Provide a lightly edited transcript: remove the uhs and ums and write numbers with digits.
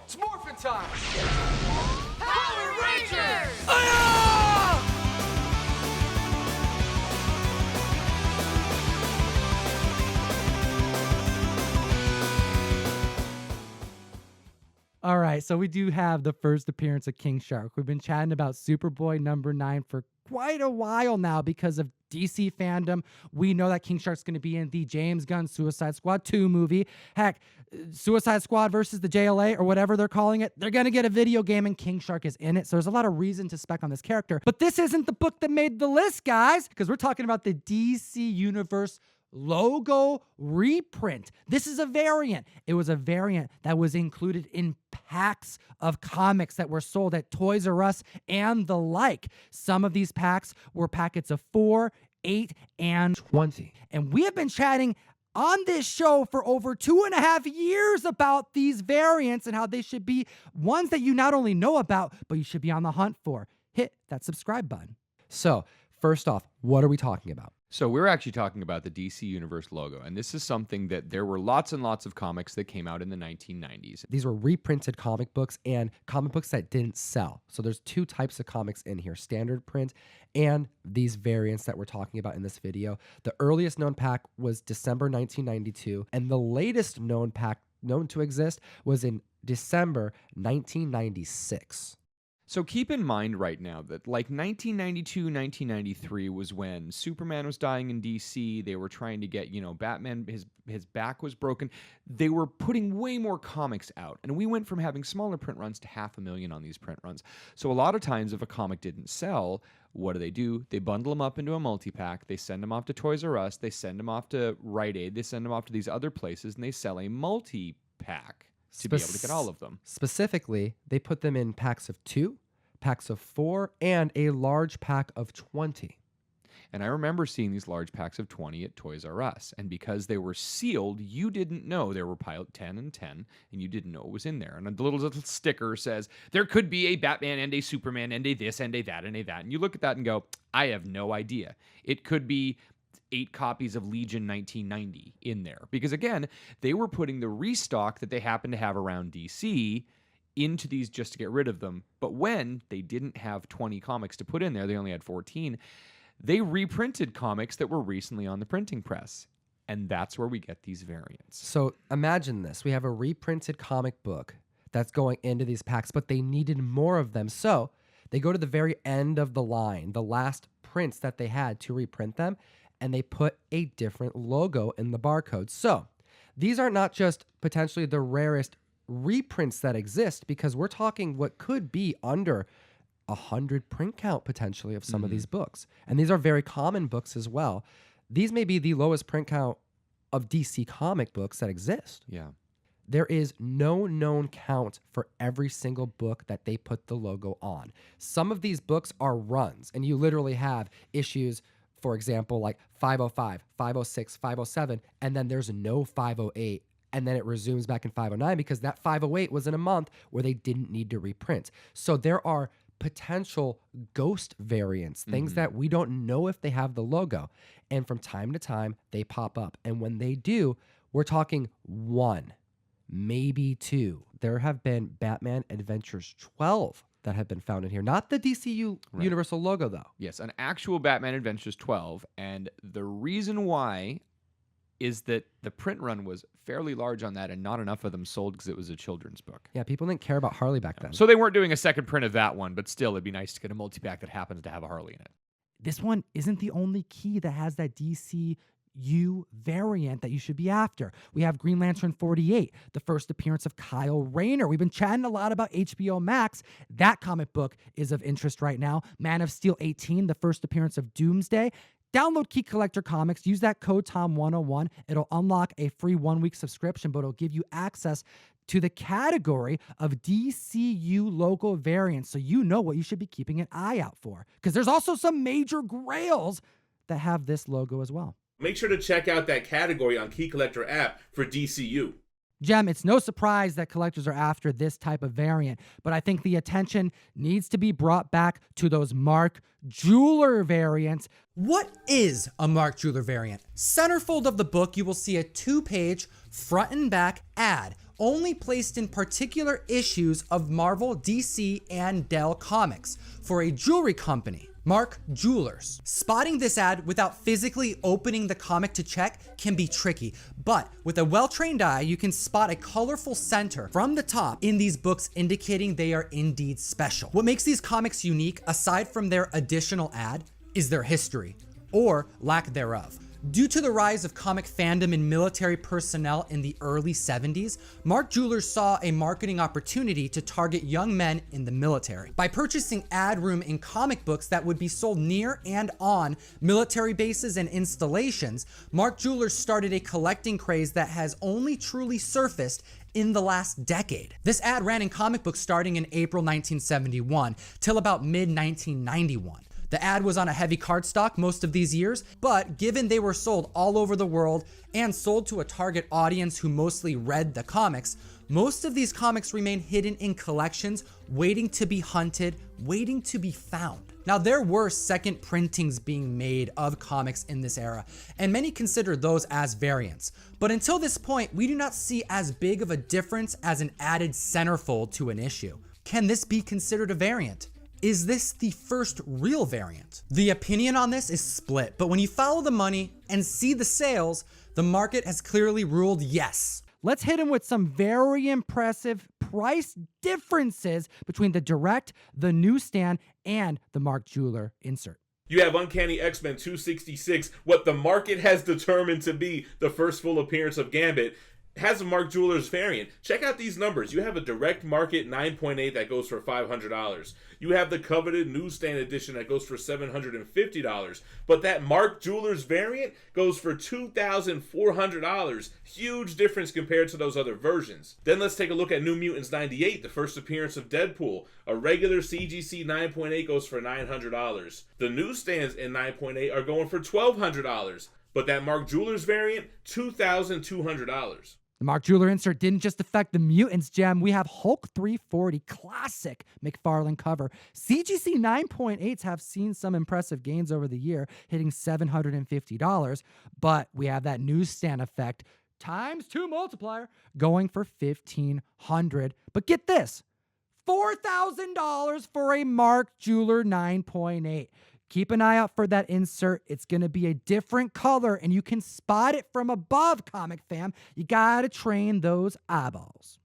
It's morphin' time! Power Rangers! All right, so we do have the first appearance of King Shark. We've been chatting about Superboy #9 for quite a while now because of DC fandom. We know that King Shark's going to be in the James Gunn Suicide Squad 2 movie. Heck, Suicide Squad versus the JLA or whatever they're calling it, they're going to get a video game and King Shark is in it. So there's a lot of reason to spec on this character. But this isn't the book that made the list, guys, because we're talking about the DC Universe logo reprint. This is a variant. It was a variant that was included in packs of comics that were sold at Toys R Us and the like. Some of these packs were packets of 4, 8, and 20. And we have been chatting on this show for over 2.5 years about these variants and how they should be ones that you not only know about, but you should be on the hunt for. Hit that subscribe button. So, first off, what are we talking about? So we're actually talking about the DC Universe logo, and this is something that there were lots and lots of comics that came out in the 1990s. These were reprinted comic books and comic books that didn't sell. So there's two types of comics in here, standard print and these variants that we're talking about in this video. The earliest known pack was December 1992, and the latest known pack known to exist was in December 1996. So keep in mind right now that like 1992, 1993 was when Superman was dying in DC. They were trying to get, Batman, his back was broken. They were putting way more comics out. And we went from having smaller print runs to 500,000 on these print runs. So a lot of times if a comic didn't sell, what do? They bundle them up into a multi-pack. They send them off to Toys R Us. They send them off to Rite Aid. They send them off to these other places and they sell a multi-pack to be able to get all of them. Specifically, they put them in packs of 2, packs of 4, and a large pack of 20. And I remember seeing these large packs of 20 at Toys R Us. And because they were sealed, you didn't know there were piled 10 and 10, and you didn't know it was in there. And a little sticker says, there could be a Batman and a Superman and a this and a that and a that. And you look at that and go, I have no idea. It could be 8 copies of Legion 1990 in there. Because again, they were putting the restock that they happened to have around DC into these just to get rid of them. But when they didn't have 20 comics to put in there, they only had 14, they reprinted comics that were recently on the printing press. And that's where we get these variants. So imagine this. We have a reprinted comic book that's going into these packs, but they needed more of them. So they go to the very end of the line, the last prints that they had to reprint them, and they put a different logo in the barcode. So these are not just potentially the rarest reprints that exist, because we're talking what could be under 100 print count potentially of some of these books. And these are very common books as well. These may be the lowest print count of DC comic books that exist. Yeah. There is no known count for every single book that they put the logo on. Some of these books are runs, and you literally have issues, for example, like 505, 506, 507, and then there's no 508. And then it resumes back in 509 because that 508 was in a month where they didn't need to reprint. So there are potential ghost variants, things that we don't know if they have the logo. And from time to time, they pop up. And when they do, we're talking 1, maybe 2. There have been Batman Adventures 12 that have been found in here. Not the DCU Universal logo, though. Yes, an actual Batman Adventures 12. And the reason why is that the print run was fairly large on that and not enough of them sold because it was a children's book. Yeah, people didn't care about Harley back then. So they weren't doing a second print of that one, but still it'd be nice to get a multi-pack that happens to have a Harley in it. This one isn't the only key that has that DCU variant that you should be after. We have Green Lantern 48, the first appearance of Kyle Rayner. We've been chatting a lot about HBO Max. That comic book is of interest right now. Man of Steel 18, the first appearance of Doomsday. Download Key Collector Comics. Use that code TOM101. It'll unlock a free 1-week subscription, but it'll give you access to the category of DCU logo variants, so you know what you should be keeping an eye out for. Because there's also some major grails that have this logo as well. Make sure to check out that category on Key Collector app for DCU. Jem, it's no surprise that collectors are after this type of variant, but I think the attention needs to be brought back to those Mark Jeweler variants. What is a Mark Jeweler variant? Centerfold of the book, you will see a 2-page front and back ad, only placed in particular issues of Marvel, DC, and Dell Comics for a jewelry company, Mark Jewelers. Spotting this ad without physically opening the comic to check can be tricky, but with a well-trained eye, you can spot a colorful center from the top in these books indicating they are indeed special. What makes these comics unique, aside from their additional ad, is their history, or lack thereof. Due to the rise of comic fandom and military personnel in the early 70s, Mark Jewelers saw a marketing opportunity to target young men in the military. By purchasing ad room in comic books that would be sold near and on military bases and installations, Mark Jewelers started a collecting craze that has only truly surfaced in the last decade. This ad ran in comic books starting in April 1971 till about mid-1991. The ad was on a heavy cardstock most of these years, but given they were sold all over the world and sold to a target audience who mostly read the comics, most of these comics remain hidden in collections, waiting to be hunted, waiting to be found. Now, there were second printings being made of comics in this era, and many consider those as variants. But until this point, we do not see as big of a difference as an added centerfold to an issue. Can this be considered a variant? Is this the first real variant? The opinion on this is split, but when you follow the money and see the sales, the market has clearly ruled yes. Let's hit him with some very impressive price differences between the direct, the newsstand, and the Mark Jeweler insert. You have Uncanny X-Men 266, what the market has determined to be the first full appearance of Gambit, has a Mark Jewelers variant. Check out these numbers. You have a direct market 9.8 that goes for $500. You have the coveted newsstand edition that goes for $750. But that Mark Jewelers variant goes for $2,400. Huge difference compared to those other versions. Then let's take a look at New Mutants 98, the first appearance of Deadpool. A regular CGC 9.8 goes for $900. The newsstands in 9.8 are going for $1,200. But that Mark Jewelers variant, $2,200. The Mark Jeweler insert didn't just affect the Mutants, Gem. We have Hulk 340 classic McFarlane cover. CGC 9.8s have seen some impressive gains over the year, hitting $750. But we have that newsstand effect times 2 multiplier going for $1,500. But get this, $4,000 for a Mark Jeweler 9.8. Keep an eye out for that insert. It's going to be a different color, and you can spot it from above, comic fam. You got to train those eyeballs.